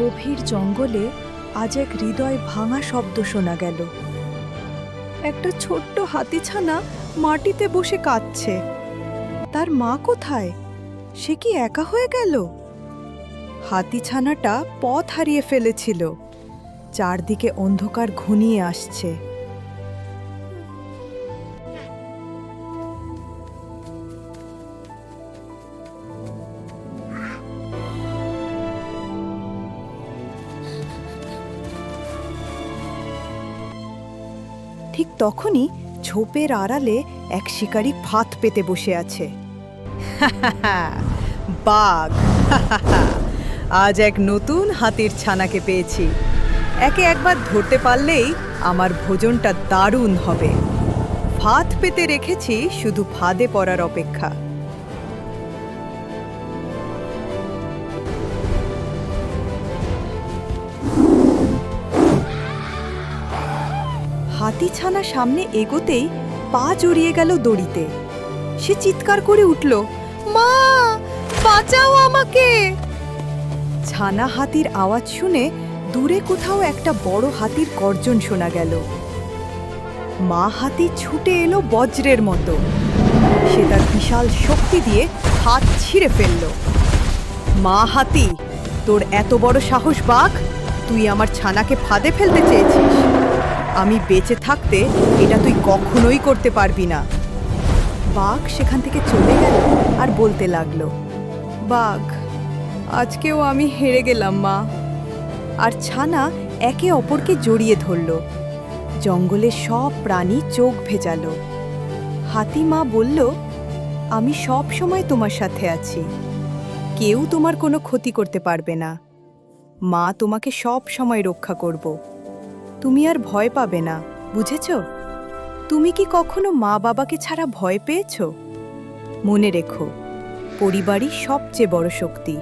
গভীর জঙ্গলে আজ এক হৃদয় ভাঙা শব্দ শোনা গেল। একটা ছোট্ট হাতিছানা মাটিতে বসে কাঁদছে। তার মা কোথায়? সে কি একা হয়ে গেল? হাতিছানাটা পথ হারিয়ে ফেলেছিল। চারদিকে অন্ধকার ঘনিয়ে আসছে। ঠিক তখনই ঝোপের আড়ালে এক শিকারী ফাঁদ পেতে বসে আছে। বাঘ! আজ এক নতুন হাতির ছানাকে পেয়েছি। একে একবার ধরতে পারলেই আমার ভোজনটা দারুণ হবে। ফাঁদ পেতে রেখেছি শুধু ফাঁদে পড়ার অপেক্ষা। হাতিছানা সামনে এগোতেই পা জড়িয়ে গেল দড়িতে। সে চিৎকার করে উঠল, মা, বাঁচাও আমাকে! ছানা হাতির আওয়াজ শুনে দূরে কোথাও একটা বড় হাতির গর্জন শোনা গেল। মা হাতি ছুটে এলো বজ্রের মতো। সে তার বিশাল শক্তি দিয়ে হাত ছিঁড়ে ফেলল। মা হাতি, তোর এত বড় সাহস বাঘ! তুই আমার ছানাকে ফাঁদে ফেলতে চেয়েছিস। আমি বেঁচে থাকতে এটা তুই কখনোই করতে পারবি না। বাঘ সেখান থেকে চলে গেল আর বলতে লাগলো, বাঘ, আজকেও আমি হেরে গেলাম মা। আর ছানা একে অপরকে জড়িয়ে ধরল। জঙ্গলের সব প্রাণী চোখ ভেজালো। হাতিমা বলল, আমি সব সময় তোমার সাথে আছি। কেউ তোমার কোনো ক্ষতি করতে পারবে না। মা তোমাকে সব সময় রক্ষা করব। তুমি আর ভয় পাবে না, বুঝেছ? তুমি কি কখনো মা বাবাকে ছাড়া ভয় পেয়েছো? মনে রেখো, পরিবারই সবচেয়ে বড় শক্তি।